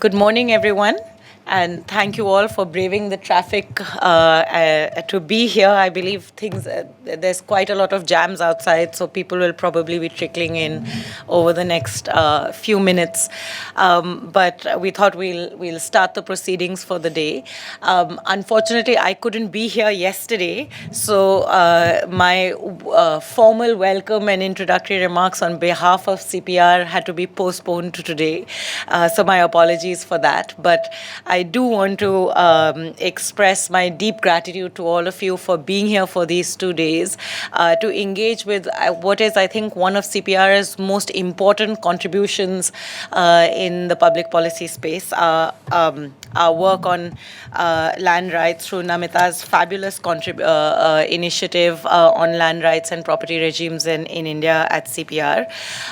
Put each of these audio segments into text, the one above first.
Good morning, everyone, and thank you all for braving the traffic to be here. I believe there's quite a lot of jams outside, so people will probably be trickling in over the next few minutes. But we thought we'll start the proceedings for the day. Unfortunately, I couldn't be here yesterday, so my formal welcome and introductory remarks on behalf of CPR had to be postponed to today. So my apologies for that. But I do want to express my deep gratitude to all of you for being here for these 2 days to engage with what is, I think, one of CPR's most important contributions in the public policy space. Our work on land rights through Namita's fabulous initiative on land rights and property regimes in India at CPR.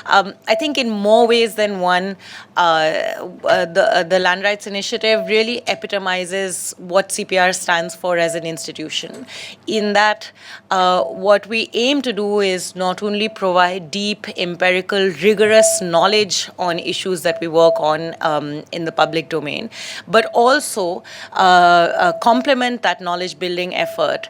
I think in more ways than one, the Land Rights Initiative really epitomizes what CPR stands for as an institution. In that, what we aim to do is not only provide deep, empirical, rigorous knowledge on issues that we work on in the public domain, but also complement that knowledge building effort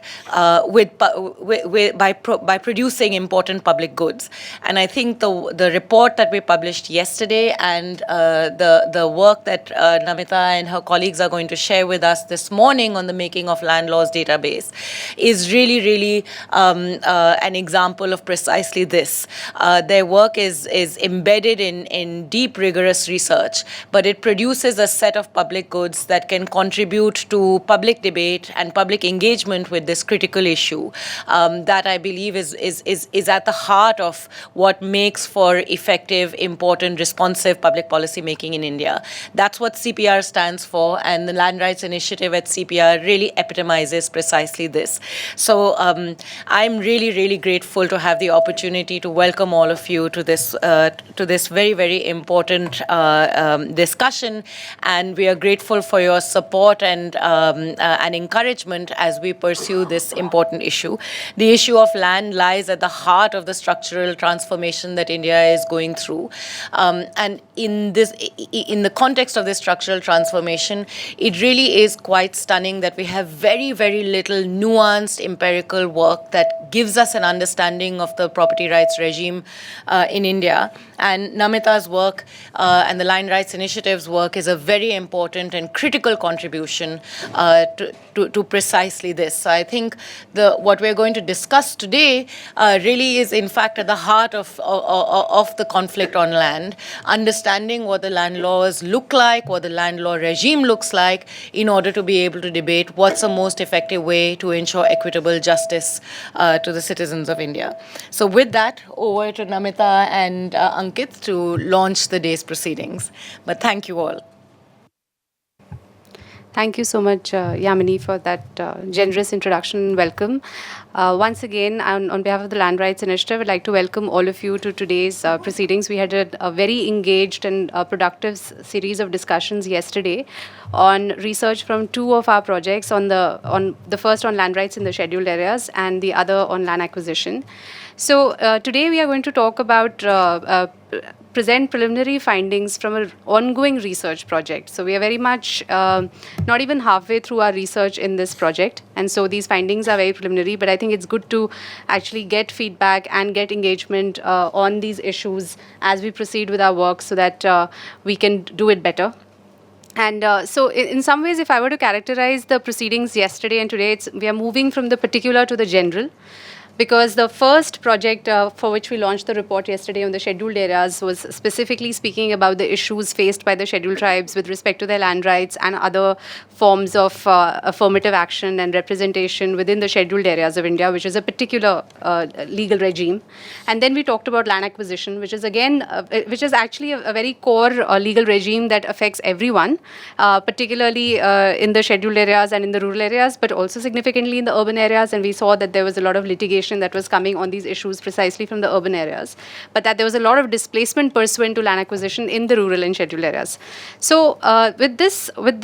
by producing important public goods. And I think the report that we published yesterday and the work that Namita and her colleagues are going to share with us this morning on the making of land laws database is really an example of precisely this. Their work is embedded in deep, rigorous research, but it produces a set of public goods that can contribute to public debate and public engagement with this critical issue that I believe is at the heart of what makes for effective, important, responsive public policy making in India. That's what CPR stands for, and the Land Rights Initiative at CPR really epitomizes precisely this. So I'm really grateful to have the opportunity to welcome all of you to this very important discussion, and we are grateful for your support and encouragement as we pursue this important issue. The issue of land lies at the heart of the structural transformation that India is going through, and in the context of this structural transformation, it really is quite stunning that we have very little nuanced empirical work that gives us an understanding of the property rights regime in India. And Namita's work and the Land Rights Initiative's work is a very important and critical contribution to precisely this. So I think what we're going to discuss today really is, in fact, at the heart of the conflict on land, understanding what the land laws look like, what the land law regime looks like, in order to be able to debate what's the most effective way to ensure equitable justice to the citizens of India. So with that, over to Namita and Ankit to launch the day's proceedings. But thank you all. Thank you so much, Yamini, for that generous introduction and welcome. Once again, on behalf of the Land Rights Initiative, I'd like to welcome all of you to today's proceedings. We had a very engaged and productive series of discussions yesterday on research from two of our projects, on the first on land rights in the scheduled areas and the other on land acquisition. So today we are going to talk about present preliminary findings from an ongoing research project. So we are very much not even halfway through our research in this project. And so these findings are very preliminary, but I think it's good to actually get feedback and get engagement on these issues as we proceed with our work so that we can do it better. And so in some ways, if I were to characterize the proceedings yesterday and today, we are moving from the particular to the general. Because the first project for which we launched the report yesterday on the scheduled areas was specifically speaking about the issues faced by the scheduled tribes with respect to their land rights and other forms of affirmative action and representation within the scheduled areas of India, which is a particular legal regime. And then we talked about land acquisition, which is actually a very core legal regime that affects everyone, particularly in the scheduled areas and in the rural areas, but also significantly in the urban areas. And we saw that there was a lot of litigation legislation that was coming on these issues precisely from the urban areas, but that there was a lot of displacement pursuant to land acquisition in the rural and scheduled areas. So with this work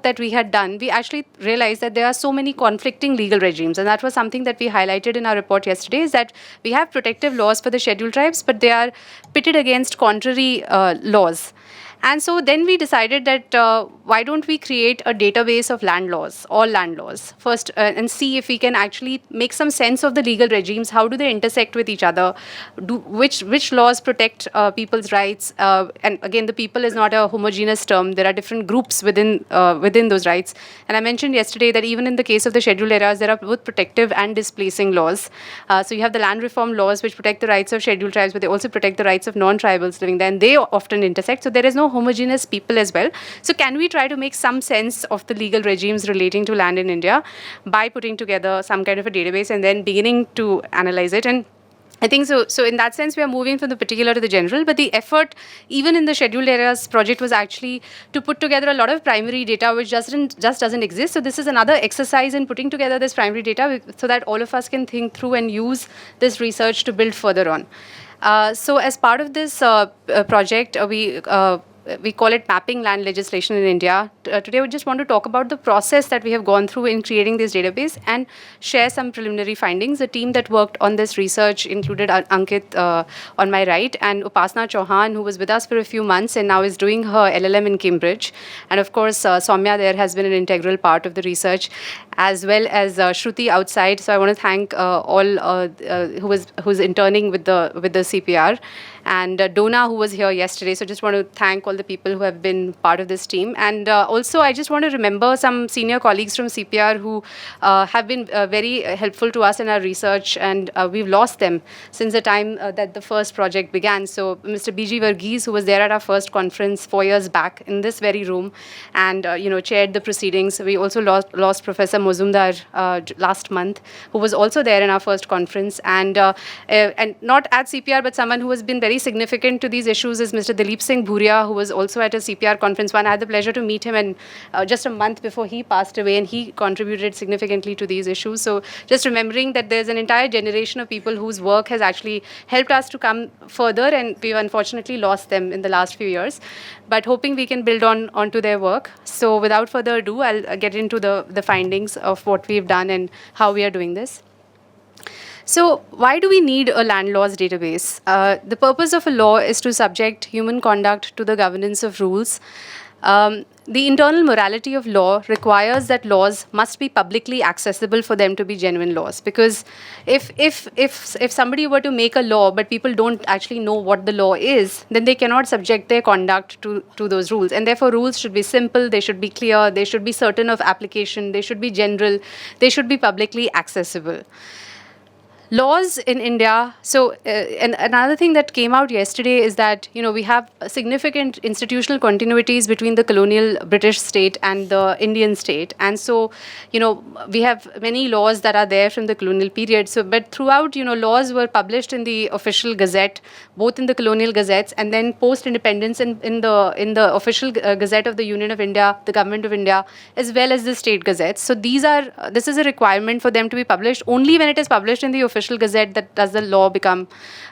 that we had done, we actually realized that there are so many conflicting legal regimes, and that was something that we highlighted in our report yesterday, is that we have protective laws for the scheduled tribes, but they are pitted against contrary laws. And so then we decided that why don't we create a database of land laws, all land laws, first, and see if we can actually make some sense of the legal regimes. How do they intersect with each other? Which laws protect people's rights? And again, the people is not a homogeneous term. There are different groups within those rights. And I mentioned yesterday that even in the case of the scheduled areas, there are both protective and displacing laws. So you have the land reform laws, which protect the rights of scheduled tribes, but they also protect the rights of non-tribals living there, and they often intersect. So there is no homogeneous people as well. So can we try to make some sense of the legal regimes relating to land in India by putting together some kind of a database and then beginning to analyze it? And I think so. So in that sense, we are moving from the particular to the general. But the effort, even in the scheduled areas project, was actually to put together a lot of primary data, which just doesn't exist. So this is another exercise in putting together this primary data, so that all of us can think through and use this research to build further on. So as part of this project, we call it Mapping Land Legislation in India. Today, we just want to talk about the process that we have gone through in creating this database and share some preliminary findings. The team that worked on this research included Ankit on my right, and Upasna Chauhan, who was with us for a few months and now is doing her LLM in Cambridge. And of course, Soumya there has been an integral part of the research, as well as Shruti outside. So I want to thank all who's interning with the CPR. And Dona, who was here yesterday. So just want to thank all the people who have been part of this team. And also, I just want to remember some senior colleagues from CPR who have been very helpful to us in our research, and we've lost them since the time that the first project began. So Mr. B.G. Varghese, who was there at our first conference 4 years back in this very room and chaired the proceedings. We also lost Professor Mozumdar last month, who was also there in our first conference. And not at CPR, but someone who has been very significant to these issues is Mr. Dilip Singh Bhuria, who was also at a CPR conference one. I had the pleasure to meet him and just a month before he passed away, and he contributed significantly to these issues. So just remembering that there's an entire generation of people whose work has actually helped us to come further, and we've unfortunately lost them in the last few years, but hoping we can build onto their work. So without further ado, I'll get into the findings of what we've done and how we are doing this. So why do we need a land laws database? The purpose of a law is to subject human conduct to the governance of rules. The internal morality of law requires that laws must be publicly accessible for them to be genuine laws. Because if somebody were to make a law but people don't actually know what the law is, then they cannot subject their conduct to those rules. And therefore, rules should be simple, they should be clear, they should be certain of application, they should be general, they should be publicly accessible. Laws in India, so and another thing that came out yesterday is that we have significant institutional continuities between the colonial British state and the Indian state, and so we have many laws that are there from the colonial period. So, but throughout, laws were published in the official gazette, both in the colonial gazettes and then post-independence in the official gazette of the Union of India, the Government of India, as well as the state gazettes. So this is a requirement for them to be published. Only when it is published in the official gazette that does the law become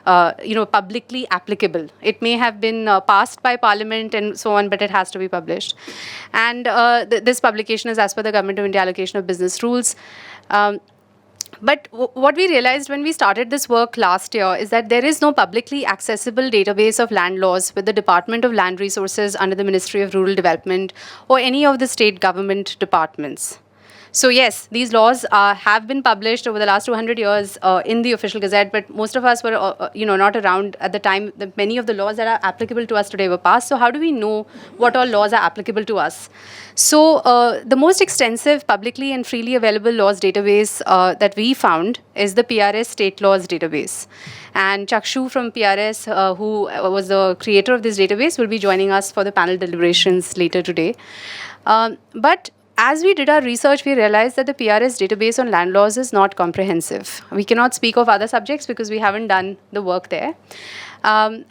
publicly applicable. It may have been passed by Parliament and so on, but it has to be published. And this publication is as per the Government of India allocation of business rules. But what we realized when we started this work last year is that there is no publicly accessible database of land laws with the Department of Land Resources under the Ministry of Rural Development or any of the state government departments. So yes, these laws have been published over the last 200 years in the official gazette, but most of us were not around at the time that many of the laws that are applicable to us today were passed. So how do we know what all laws are applicable to us? So the most extensive publicly and freely available laws database that we found is the PRS State Laws Database. And Chakshu from PRS, who was the creator of this database, will be joining us for the panel deliberations later today. But as we did our research, we realized that the PRS database on land laws is not comprehensive. We cannot speak of other subjects because we haven't done the work there. And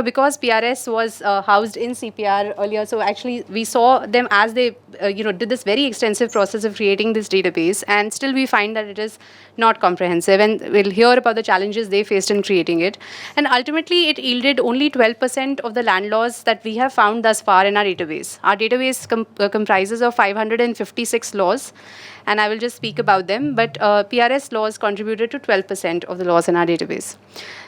because PRS was housed in CPR earlier, so actually we saw them as they did this very extensive process of creating this database, and still we find that it is not comprehensive, and we'll hear about the challenges they faced in creating it. And ultimately it yielded only 12% of the land laws that we have found thus far in our database. Our database comprises of 556 laws, and I will just speak about them. But PRS laws contributed to 12% of the laws in our database.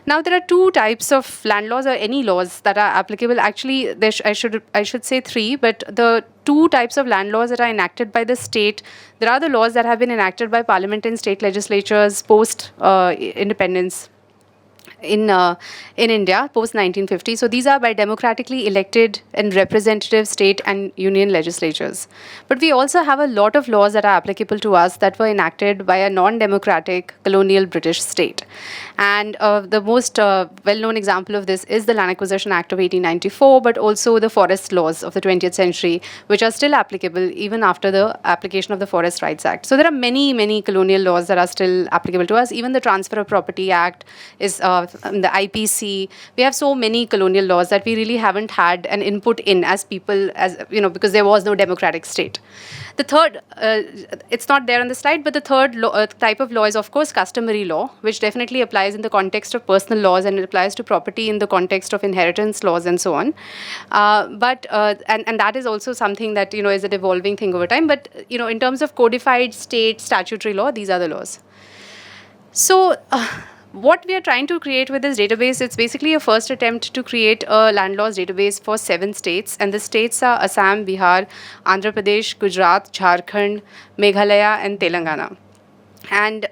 Now, there are two types of land laws or any laws that are applicable. Actually, I should say three, but the two types of land laws that are enacted by the state, there are the laws that have been enacted by parliament and state legislatures post independence in India post 1950. So these are by democratically elected and representative state and union legislatures. But we also have a lot of laws that are applicable to us that were enacted by a non-democratic colonial British state. And the most well-known example of this is the Land Acquisition Act of 1894, but also the forest laws of the 20th century, which are still applicable even after the application of the Forest Rights Act. So there are many, many colonial laws that are still applicable to us. Even the Transfer of Property Act is the IPC. We have so many colonial laws that we really haven't had an input in as people, because there was no democratic state. The third, it's not there on the slide, but the third type of law is, of course, customary law, which definitely applies in the context of personal laws, and it applies to property in the context of inheritance laws and so on. But that is also something that is an evolving thing over time. But in terms of codified state statutory law, these are the laws. So what we are trying to create with this database, it's basically a first attempt to create a land laws database for 7 states. And the states are Assam, Bihar, Andhra Pradesh, Gujarat, Jharkhand, Meghalaya, and Telangana. And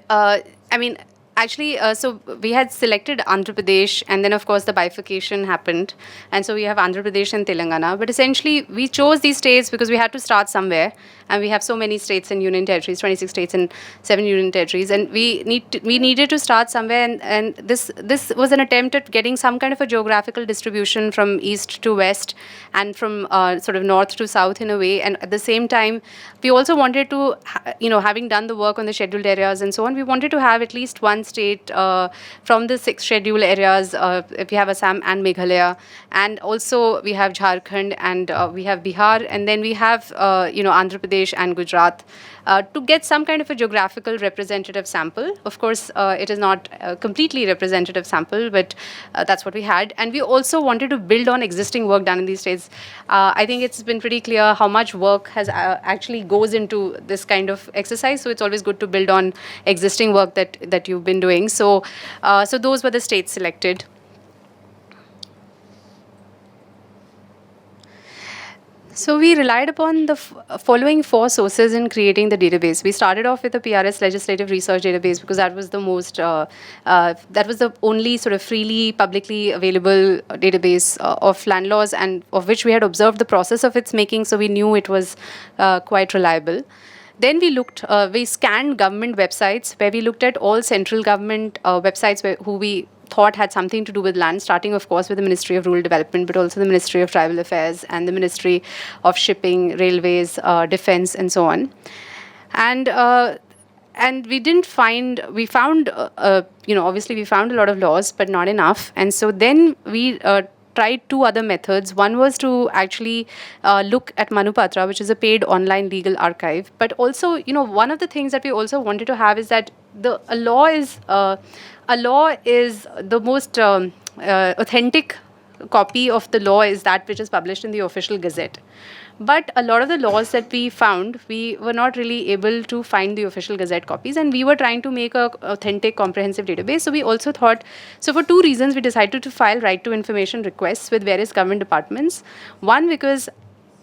actually, so we had selected Andhra Pradesh, and then of course the bifurcation happened, and so we have Andhra Pradesh and Telangana. But essentially, we chose these states because we had to start somewhere, and we have so many states and union territories, 26 states and 7 union territories, and we needed to start somewhere, and this was an attempt at getting some kind of a geographical distribution from east to west, and from sort of north to south in a way. And at the same time, we also wanted to, having done the work on the scheduled areas and so on, we wanted to have at least one state from the 6 scheduled areas. We have Assam and Meghalaya, and also we have Jharkhand, and we have Bihar, and then we have Andhra Pradesh and Gujarat, to get some kind of a geographical representative sample. Of course, it is not a completely representative sample, but that's what we had. And we also wanted to build on existing work done in these states. I think it's been pretty clear how much work has actually goes into this kind of exercise. So it's always good to build on existing work that you've been doing. So those were the states selected. So we relied upon the following 4 sources in creating the database. We started off with the PRS Legislative Research Database because that was the most, that was the only sort of freely, publicly available database of land laws, and of which we had observed the process of its making, so we knew it was quite reliable. Then we scanned government websites, where we looked at all central government websites who we thought had something to do with land, starting, of course, with the Ministry of Rural Development, but also the Ministry of Tribal Affairs and the Ministry of Shipping, Railways, Defense, and so on. And we didn't find, we found, obviously we found a lot of laws, but not enough. And so then we tried 2 other methods. One was to actually look at Manupatra, which is a paid online legal archive. But also, one of the things that we also wanted to have is that a law is the most authentic copy of the law is that which is published in the official gazette. But a lot of the laws that we found, we were not really able to find the official gazette copies, and we were trying to make a authentic, comprehensive database. So we also thought, so for 2 reasons, we decided to file right to information requests with various government departments. One, because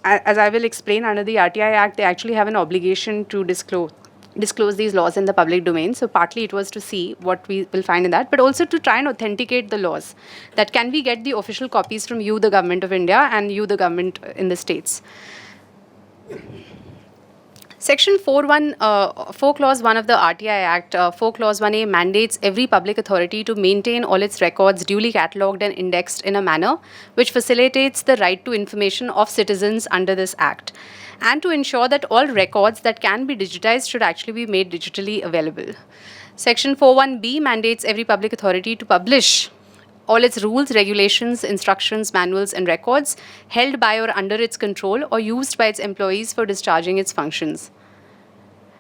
as I will explain, under the RTI Act, they actually have an obligation to disclose these laws in the public domain. So partly it was to see what we will find in that, but also to try and authenticate the laws. That can we get the official copies from you, the government of India, and you, the government in the states. Section 4 Clause 1 of the RTI Act, 4 Clause 1A mandates every public authority to maintain all its records duly catalogued and indexed in a manner which facilitates the right to information of citizens under this Act, and to ensure that all records that can be digitized should actually be made digitally available. Section 4.1b mandates every public authority to publish all its rules, regulations, instructions, manuals, and records held by or under its control or used by its employees for discharging its functions.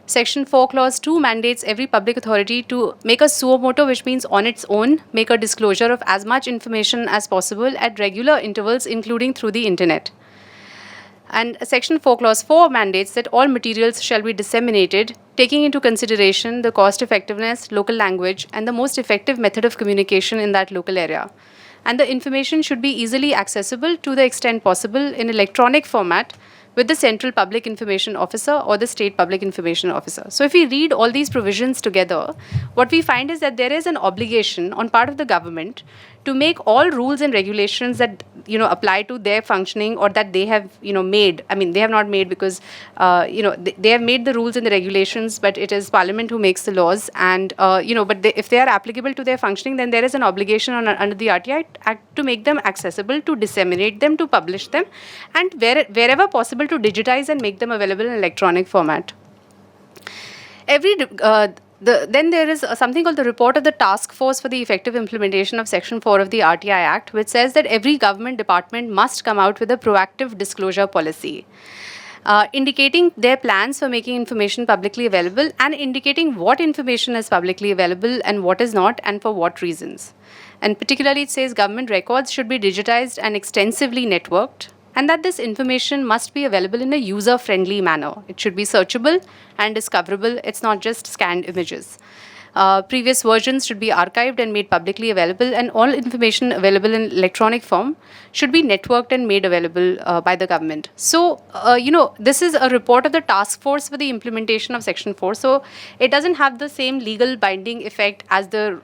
Section 4, Clause 2 mandates every public authority to make a suo motu, which means on its own, make a disclosure of as much information as possible at regular intervals, including through the internet. And Section 4, Clause 4 mandates that all materials shall be disseminated, taking into consideration the cost effectiveness, local language, and the most effective method of communication in that local area. And the information should be easily accessible to the extent possible in electronic format with the Central Public Information Officer or the State Public Information Officer. So if we read all these provisions together, what we find is that there is an obligation on part of the government to make all rules and regulations that apply to their functioning or that they have made. I mean, they have not made because they have made the rules and the regulations, but it is Parliament who makes the laws. And but if they are applicable to their functioning, then there is an obligation under the RTI Act to make them accessible, to disseminate them, to publish them, and wherever possible to digitize and make them available in electronic format. Then there is something called the Report of the Task Force for the Effective Implementation of Section 4 of the RTI Act, which says that every government department must come out with a proactive disclosure policy, indicating their plans for making information publicly available and indicating what information is publicly available and what is not and for what reasons. And particularly it says government records should be digitized and extensively networked, and that this information must be available in a user-friendly manner. It should be searchable and discoverable. It's not just scanned images. Previous versions should be archived and made publicly available, and all information available in electronic form should be networked and made available by the government. So, this is a report of the task force for the implementation of Section 4. So, it doesn't have the same legal binding effect as the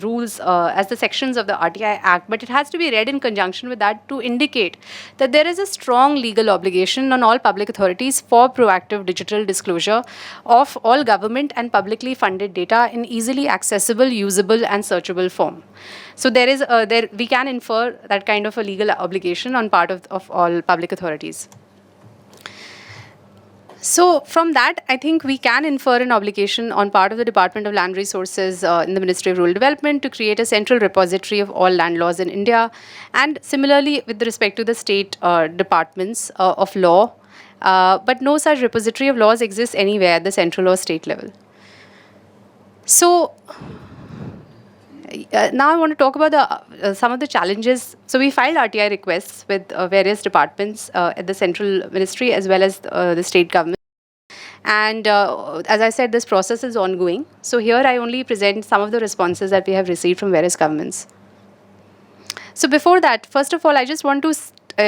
rules, as the sections of the RTI Act, but it has to be read in conjunction with that to indicate that there is a strong legal obligation on all public authorities for proactive digital disclosure of all government and publicly funded data in easily accessible, usable, and searchable form. So we can infer that kind of a legal obligation on part of all public authorities. So from that, I think we can infer an obligation on part of the Department of Land Resources in the Ministry of Rural Development to create a central repository of all land laws in India, and similarly with respect to the state departments of law, but no such repository of laws exists anywhere at the central or state level. So now I want to talk about some of the challenges. So we filed RTI requests with various departments at the central ministry as well as the state government. And as I said, this process is ongoing. So here I only present some of the responses that we have received from various governments. So before that, first of all, I just want to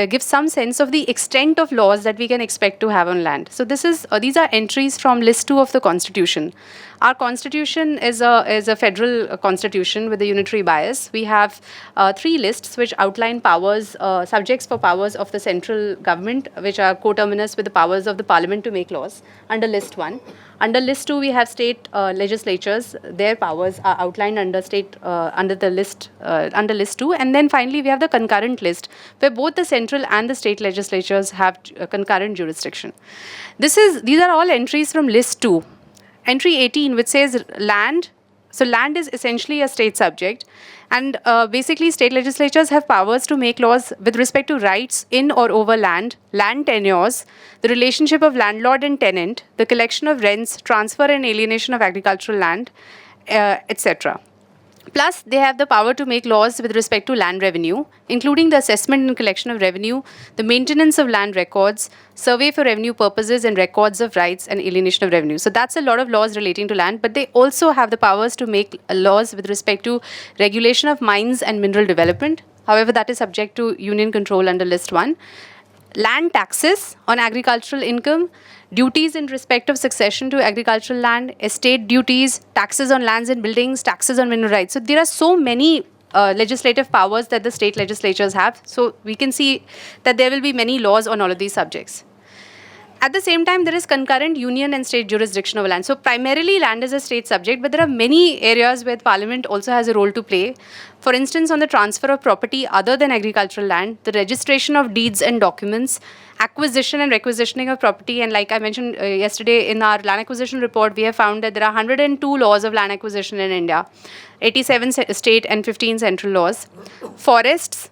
give some sense of the extent of laws that we can expect to have on land. So these are entries from List 2 of the Constitution. Our Constitution is a federal constitution with a unitary bias. We have 3 lists which outline powers, subjects for powers of the central government, which are coterminous with the powers of the Parliament to make laws under List 1. Under List 2, we have state legislatures. Their powers are outlined under List 2. And then finally, we have the concurrent list, where both the central and the state legislatures have concurrent jurisdiction. These are all entries from List 2. Entry 18, which says land. So land is essentially a state subject. And basically, state legislatures have powers to make laws with respect to rights in or over land, land tenures, the relationship of landlord and tenant, the collection of rents, transfer and alienation of agricultural land, etc. Plus, they have the power to make laws with respect to land revenue, including the assessment and collection of revenue, the maintenance of land records, survey for revenue purposes, and records of rights and alienation of revenue. So that's a lot of laws relating to land, but they also have the powers to make laws with respect to regulation of mines and mineral development. However, that is subject to union control under List 1. Land taxes on agricultural income, duties in respect of succession to agricultural land, estate duties, taxes on lands and buildings, taxes on mineral rights. So there are so many legislative powers that the state legislatures have. So we can see that there will be many laws on all of these subjects. At the same time, there is concurrent union and state jurisdiction over land. So primarily land is a state subject, but there are many areas where Parliament also has a role to play. For instance, on the transfer of property other than agricultural land, the registration of deeds and documents, acquisition and requisitioning of property. And like I mentioned yesterday in our land acquisition report, we have found that there are 102 laws of land acquisition in India, 87 state and 15 central laws. Forests,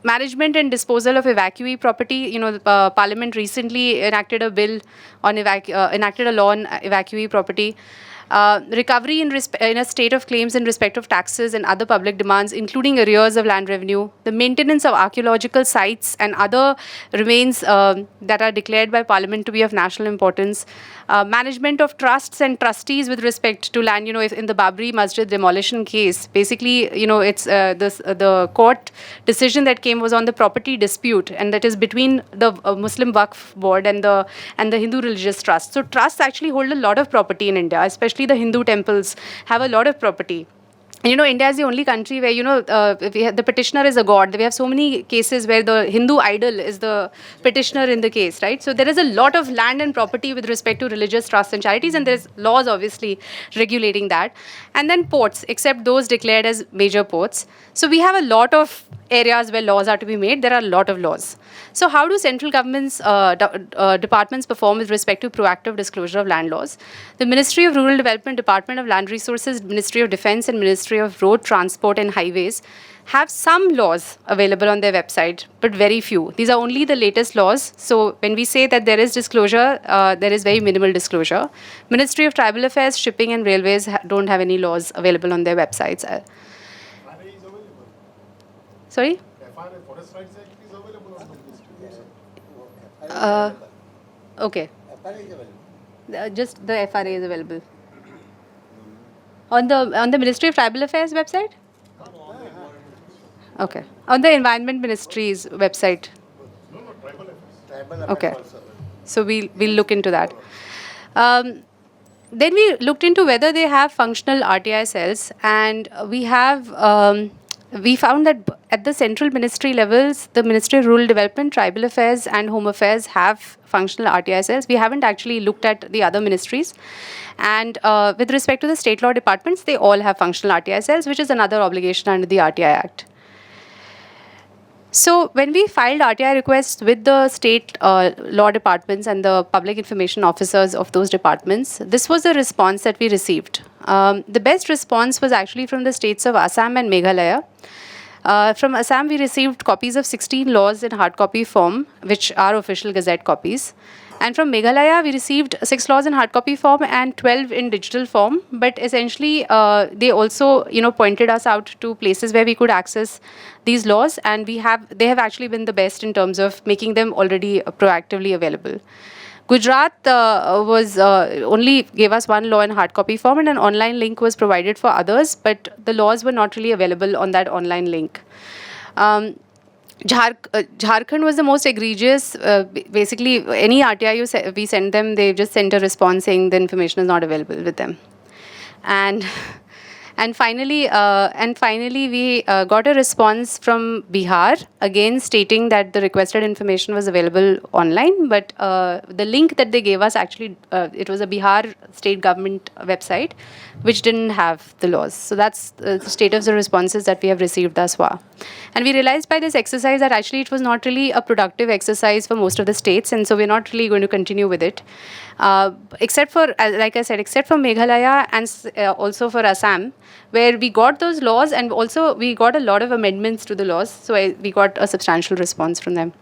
management and disposal of evacuee property. Parliament recently enacted a bill on enacted a law on evacuee property. Recovery in a state of claims in respect of taxes and other public demands, including arrears of land revenue, the maintenance of archaeological sites and other remains that are declared by Parliament to be of national importance, management of trusts and trustees with respect to land. If in the Babri Masjid demolition case, basically, it's the court decision that came was on the property dispute, and that is between the Muslim Waqf board and the Hindu religious trust. So trusts actually hold a lot of property in India, especially the Hindu temples have a lot of property. And India is the only country where, the petitioner is a god. We have so many cases where the Hindu idol is the petitioner in the case, right? So there is a lot of land and property with respect to religious trusts and charities, and there's laws obviously regulating that. And then ports, except those declared as major ports. So we have a lot of areas where laws are to be made. There are a lot of laws. So how do central government's departments perform with respect to proactive disclosure of land laws? The Ministry of Rural Development, Department of Land Resources, Ministry of Defence and Ministry of Road Transport and Highways have some laws available on their website, but very few. These are only the latest laws. So when we say that there is disclosure, there is very minimal disclosure. Ministry of Tribal Affairs, Shipping and Railways don't have any laws available on their websites. Sorry? Okay. Just the FRA is available. On the Ministry of Tribal Affairs website? Okay. On the Environment Ministry's website? Okay. So we'll look into that. Then we looked into whether they have functional RTI cells, and we found that at the central ministry levels, the Ministry of Rural Development, Tribal Affairs and Home Affairs have functional RTI cells. We haven't actually looked at the other ministries. And with respect to the state law departments, they all have functional RTI cells, which is another obligation under the RTI Act. So when we filed RTI requests with the state law departments and the public information officers of those departments, this was the response that we received. The best response was actually from the states of Assam and Meghalaya. From Assam, we received copies of 16 laws in hard copy form, which are official gazette copies. And from Meghalaya, we received 6 laws in hard copy form and 12 in digital form. But essentially, they also, pointed us out to places where we could access these laws, and they have actually been the best in terms of making them already proactively available. Gujarat only gave us 1 law in hard copy form, and an online link was provided for others, but the laws were not really available on that online link. Jharkhand was the most egregious. Basically, any RTI we send them, they just sent a response saying the information is not available with them. And finally, we got a response from Bihar, again stating that the requested information was available online, but the link that they gave us, actually, it was a Bihar state government website, which didn't have the laws. So that's the state of the responses that we have received thus far. And we realized by this exercise that actually it was not really a productive exercise for most of the states, and so we're not really going to continue with it. Except for, like I said, except for Meghalaya and also for Assam, where we got those laws, and also we got a lot of amendments to the laws, so we got a substantial response from them.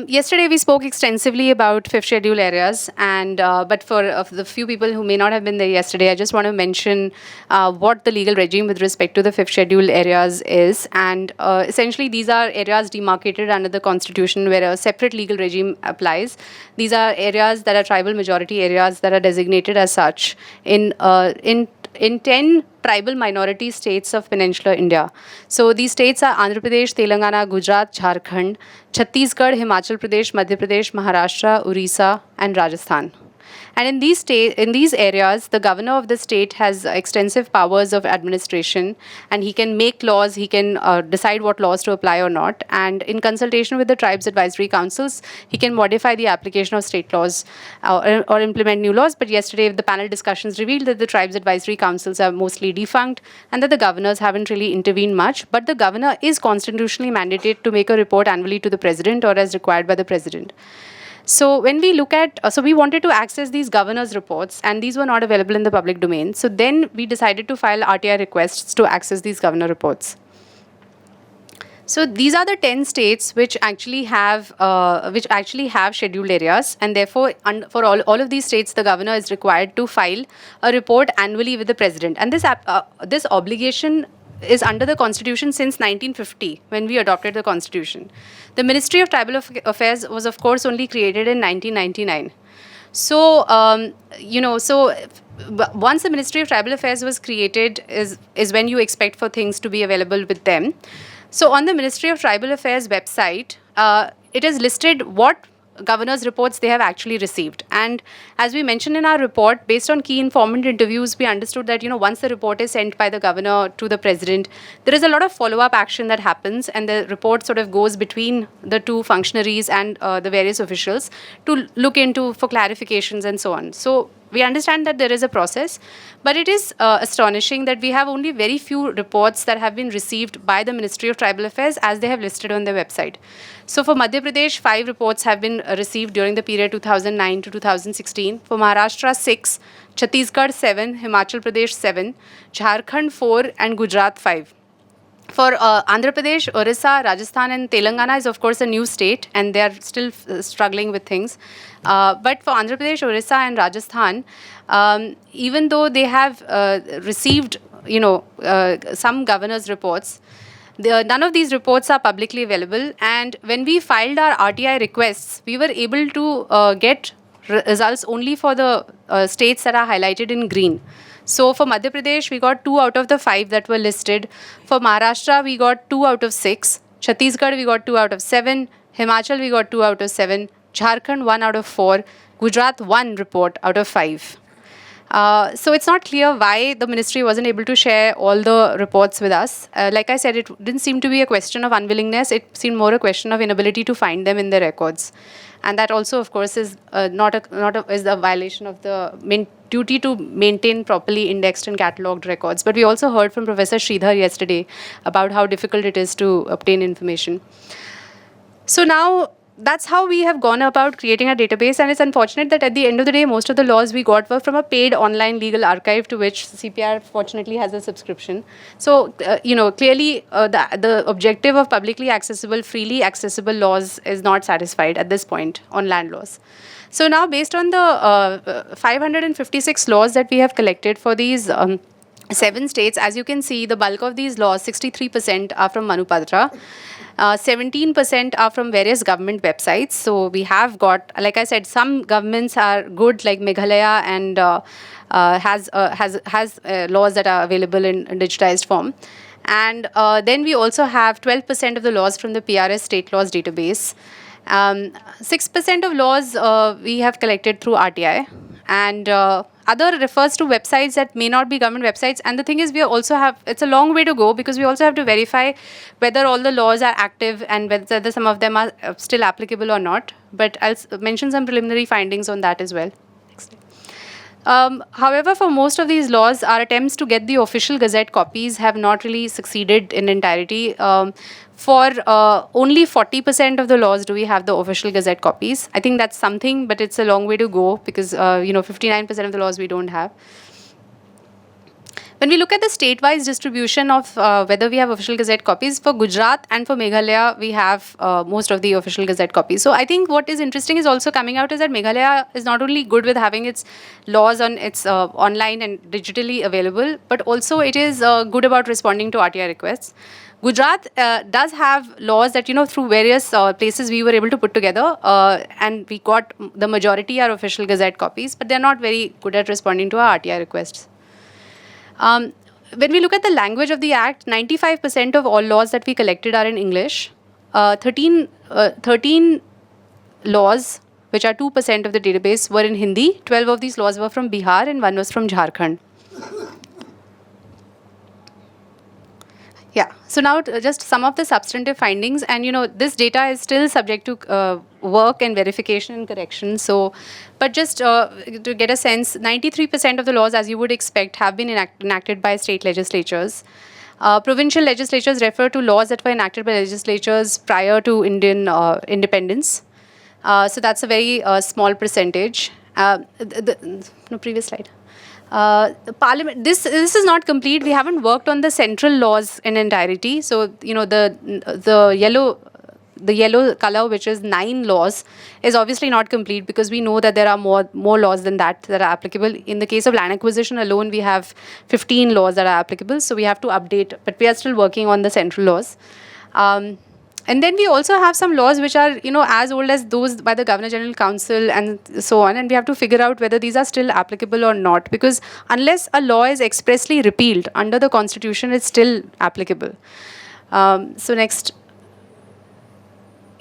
Yesterday we spoke extensively about fifth schedule areas, and but for the few people who may not have been there yesterday, I just want to mention what the legal regime with respect to the fifth schedule areas is. And essentially these are areas demarcated under the constitution where a separate legal regime applies. These are areas that are tribal majority areas that are designated as such in 10 tribal minority states of peninsular India. So these states are Andhra Pradesh, Telangana, Gujarat, Jharkhand, Chhattisgarh, Himachal Pradesh, Madhya Pradesh, Maharashtra, Orissa, and Rajasthan. And in these areas, the governor of the state has extensive powers of administration, and he can make laws, he can decide what laws to apply or not. And in consultation with the tribes' advisory councils, he can modify the application of state laws or implement new laws. But yesterday, the panel discussions revealed that the tribes' advisory councils are mostly defunct and that the governors haven't really intervened much. But the governor is constitutionally mandated to make a report annually to the president or as required by the president. So when we look at, so we wanted to access these governors' reports, and these were not available in the public domain. So then we decided to file RTI requests to access these governor reports. So these are the 10 states which actually have scheduled areas, and therefore for all of these states, the governor is required to file a report annually with the president. And this obligation is under the Constitution since 1950, when we adopted the Constitution. The Ministry of Tribal Affairs was, of course, only created in 1999. So, once the Ministry of Tribal Affairs was created is when you expect for things to be available with them. So, on the Ministry of Tribal Affairs website, it is listed what governors' reports they have actually received. And as we mentioned in our report, based on key informant interviews, we understood that, once the report is sent by the governor to the president, there is a lot of follow-up action that happens, and the report sort of goes between the two functionaries and the various officials to look into for clarifications and so on. So we understand that there is a process, but it is astonishing that we have only very few reports that have been received by the Ministry of Tribal Affairs as they have listed on their website. So for Madhya Pradesh, 5 reports have been received during the period 2009 to 2016. For Maharashtra, 6, Chhattisgarh, 7, Himachal Pradesh, 7, Jharkhand, 4, and Gujarat, 5. For Andhra Pradesh, Orissa, Rajasthan, and Telangana is, of course, a new state, and they are still struggling with things. But for Andhra Pradesh, Orissa, and Rajasthan, even though they have received, some governors' reports, none of these reports are publicly available. And when we filed our RTI requests, we were able to get results only for the states that are highlighted in green. So for Madhya Pradesh, we got 2 out of the 5 that were listed. For Maharashtra, we got 2 out of 6. Chhattisgarh, we got 2 out of 7. Himachal, we got 2 out of 7. Jharkhand, 1 out of 4. Gujarat, 1 report out of 5. So it's not clear why the ministry wasn't able to share all the reports with us. Like I said, it didn't seem to be a question of unwillingness. It seemed more a question of inability to find them in the records. And that also, of course, is is a violation of the duty to maintain properly indexed and catalogued records. But we also heard from Professor Sridhar yesterday about how difficult it is to obtain information. So now that's how we have gone about creating a database, and it's unfortunate that at the end of the day, most of the laws we got were from a paid online legal archive to which CPR fortunately has a subscription. So, clearly the objective of publicly accessible, freely accessible laws is not satisfied at this point on land laws. So now, based on the 556 laws that we have collected for these 7 states, as you can see, the bulk of these laws, 63%, are from Manupatra. 17% are from various government websites. So we have got, like I said, some governments are good, like Meghalaya, and has laws that are available in digitized form. And then we also have 12% of the laws from the PRS state laws database. 6% of laws we have collected through RTI, and other refers to websites that may not be government websites. And the thing is, it's a long way to go, because we also have to verify whether all the laws are active and whether some of them are still applicable or not. But I'll mention some preliminary findings on that as well. Next slide. However, for most of these laws, our attempts to get the official Gazette copies have not really succeeded in entirety. For only 40% of the laws do we have the official Gazette copies. I think that's something, but it's a long way to go, because 59% of the laws we don't have. When we look at the state-wise distribution of whether we have official Gazette copies, for Gujarat and for Meghalaya, we have most of the official Gazette copies. So I think what is interesting is also coming out is that Meghalaya is not only good with having its laws on its online and digitally available, but also it is good about responding to RTI requests. Gujarat does have laws that, through various places we were able to put together, and we got the majority are official Gazette copies, but they're not very good at responding to our RTI requests. When we look at the language of the Act, 95% of all laws that we collected are in English. 13 laws which are 2% of the database, were in Hindi. 12 of these laws were from Bihar and one was from Jharkhand. Yeah. So now just some of the substantive findings, and this data is still subject to work and verification and correction. So, but just to get a sense, 93% of the laws, as you would expect, have been enacted by state legislatures. Provincial legislatures refer to laws that were enacted by legislatures prior to Indian independence. So that's a very small percentage. No, previous slide. Parliament. This is not complete. We haven't worked on the central laws in entirety. So the yellow color, which is 9 laws, is obviously not complete because we know that there are more laws than that are applicable. In the case of land acquisition alone, we have 15 laws that are applicable. So we have to update, but we are still working on the central laws. And then we also have some laws which are, as old as those by the Governor General Council and so on. And we have to figure out whether these are still applicable or not, because unless a law is expressly repealed under the Constitution, it's still applicable. So next.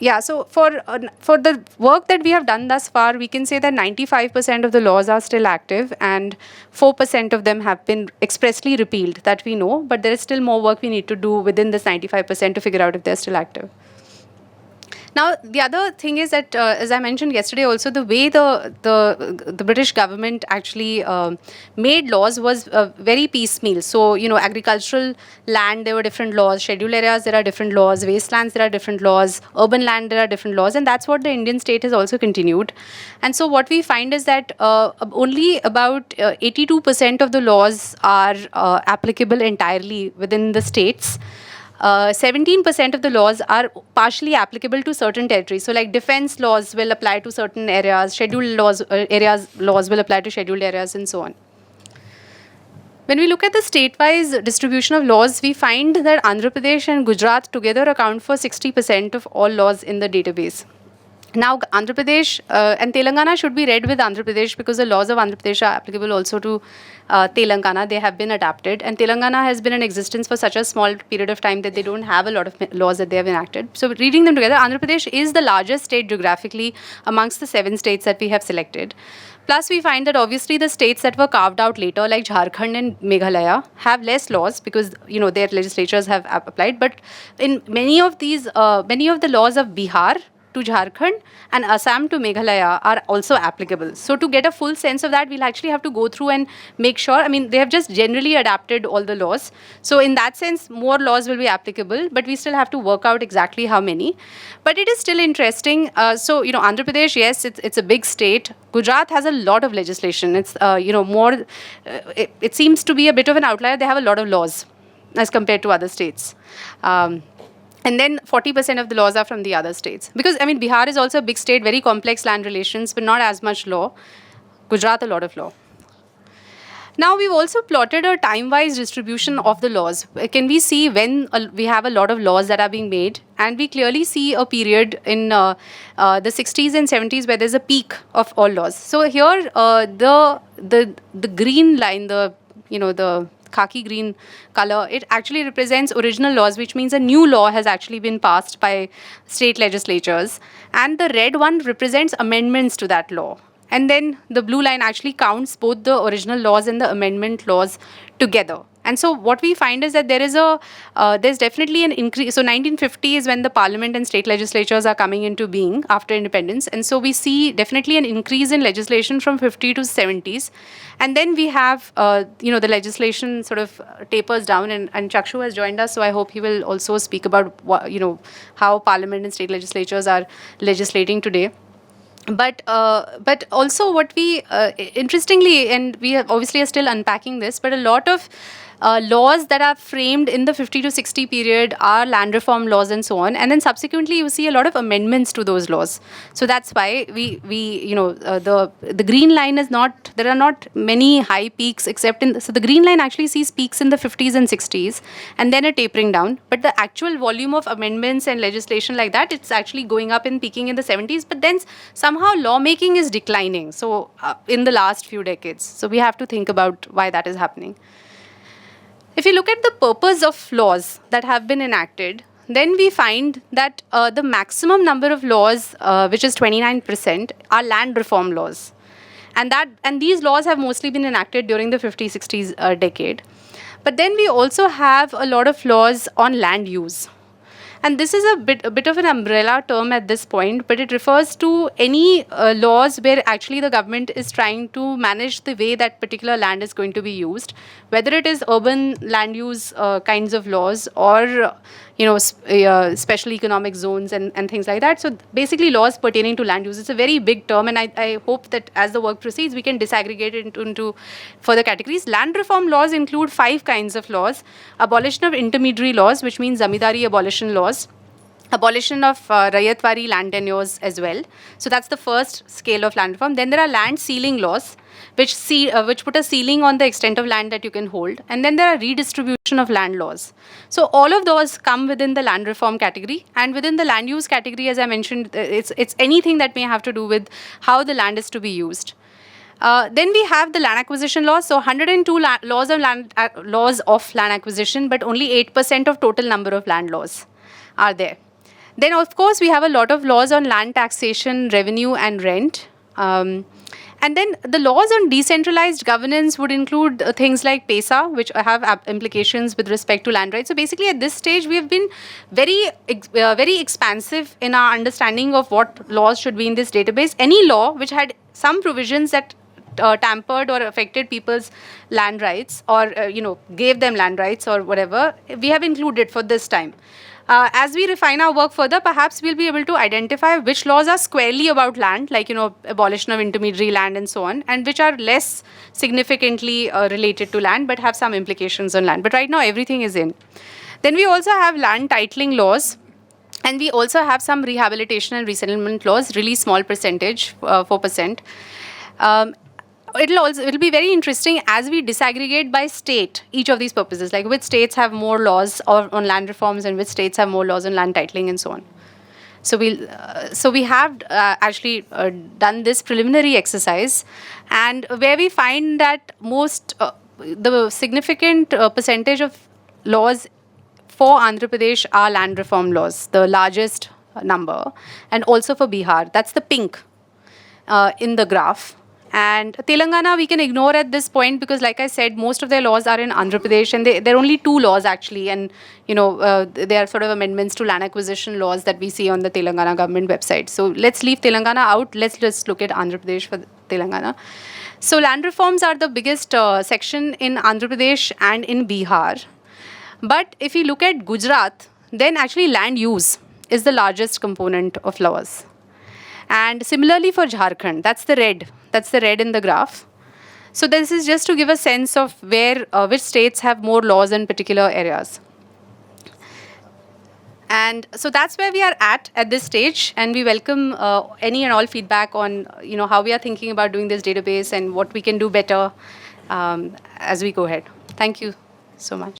Yeah, so for the work that we have done thus far, we can say that 95% of the laws are still active and 4% of them have been expressly repealed, that we know, but there is still more work we need to do within this 95% to figure out if they're still active. Now, the other thing is that, as I mentioned yesterday also, the way the British government actually made laws was very piecemeal. So, agricultural land, there were different laws. Scheduled areas, there are different laws. Wastelands, there are different laws. Urban land, there are different laws. And that's what the Indian state has also continued. And so what we find is that only about 82% of the laws are applicable entirely within the states. 17% of the laws are partially applicable to certain territories. So, like defense laws will apply to certain areas, scheduled laws will apply to scheduled areas, and so on. When we look at the state-wise distribution of laws, we find that Andhra Pradesh and Gujarat together account for 60% of all laws in the database. Now, Andhra Pradesh and Telangana should be read with Andhra Pradesh because the laws of Andhra Pradesh are applicable also to Telangana. They have been adapted, and Telangana has been in existence for such a small period of time that they don't have a lot of laws that they have enacted. So, reading them together, Andhra Pradesh is the largest state geographically amongst the 7 states that we have selected. Plus, we find that obviously the states that were carved out later, like Jharkhand and Meghalaya, have less laws because their legislatures have applied. But in many of the laws of Bihar to Jharkhand and Assam to Meghalaya are also applicable. So to get a full sense of that, we'll actually have to go through and make sure, they have just generally adapted all the laws. So in that sense, more laws will be applicable, but we still have to work out exactly how many. But it is still interesting. So, Andhra Pradesh, yes, it's a big state. Gujarat has a lot of legislation. It's, more, it seems to be a bit of an outlier. They have a lot of laws as compared to other states. And then 40% of the laws are from the other states. Because, Bihar is also a big state, very complex land relations, but not as much law. Gujarat, a lot of law. Now, we've also plotted a time-wise distribution of the laws. Can we see when we have a lot of laws that are being made? And we clearly see a period in the 60s and 70s where there's a peak of all laws. So here, the green line, the khaki green color, it actually represents original laws, which means a new law has actually been passed by state legislatures. And the red one represents amendments to that law. And then the blue line actually counts both the original laws and the amendment laws together. And so what we find is that there's definitely an increase. So 1950 is when the parliament and state legislatures are coming into being after independence. And so we see definitely an increase in legislation from 50 to 70s. And then we have, the legislation sort of tapers down, and Chakshu has joined us. So I hope he will also speak about, how parliament and state legislatures are legislating today. But also what we, interestingly, and we obviously are still unpacking this, but a lot of laws that are framed in the 50 to 60 period are land reform laws and so on. And then subsequently, you see a lot of amendments to those laws. So that's why the green line is not, there are not many high peaks except so the green line actually sees peaks in the 50s and 60s and then a tapering down. But the actual volume of amendments and legislation like that, it's actually going up and peaking in the 70s. But then somehow lawmaking is declining. So in the last few decades. So we have to think about why that is happening. If you look at the purpose of laws that have been enacted, then we find that the maximum number of laws, which is 29%, are land reform laws. And these laws have mostly been enacted during the 50s, 60s decade. But then we also have a lot of laws on land use. And this is a bit of an umbrella term at this point, but it refers to any laws where actually the government is trying to manage the way that particular land is going to be used, whether it is urban land use kinds of laws or special economic zones and things like that. So basically laws pertaining to land use. It's a very big term, and I hope that as the work proceeds, we can disaggregate it into further categories. Land reform laws include 5 kinds of laws: abolition of intermediary laws, which means zamindari abolition laws; abolition of rayatwari land tenures as well. So that's the first scale of land reform. Then there are land ceiling laws, which put a ceiling on the extent of land that you can hold. And then there are redistribution of land laws. So all of those come within the land reform category. And within the land use category, as I mentioned, it's anything that may have to do with how the land is to be used. Then we have the land acquisition laws. So 102 laws of land acquisition, but only 8% of total number of land laws are there. Then, of course, we have a lot of laws on land taxation, revenue, and rent. And then the laws on decentralized governance would include things like PESA, which have implications with respect to land rights. So basically, at this stage, we have been very expansive in our understanding of what laws should be in this database. Any law which had some provisions that tampered or affected people's land rights, or gave them land rights or whatever, we have included for this time. As we refine our work further, perhaps we'll be able to identify which laws are squarely about land, like abolition of intermediary land and so on, and which are less significantly related to land but have some implications on land. But right now, everything is in. Then we also have land titling laws. And we also have some rehabilitation and resettlement laws, really small percentage, 4%. It'll be very interesting as we disaggregate by state each of these purposes, like which states have more laws on land reforms and which states have more laws on land titling and so on. So we have actually done this preliminary exercise, and where we find that the significant percentage of laws for Andhra Pradesh are land reform laws, the largest number, and also for Bihar. That's the pink in the graph. And Telangana we can ignore at this point because, like I said, most of their laws are in Andhra Pradesh, and there are only 2 laws actually, and they are sort of amendments to land acquisition laws that we see on the Telangana government website. So let's leave Telangana out. Let's just look at Andhra Pradesh for Telangana. So land reforms are the biggest section in Andhra Pradesh and in Bihar. But if you look at Gujarat, then actually land use is the largest component of laws. And similarly for Jharkhand, that's the red in the graph. So this is just to give a sense of which states have more laws in particular areas. And so that's where we are at this stage, and we welcome any and all feedback on how we are thinking about doing this database and what we can do better as we go ahead. Thank you so much.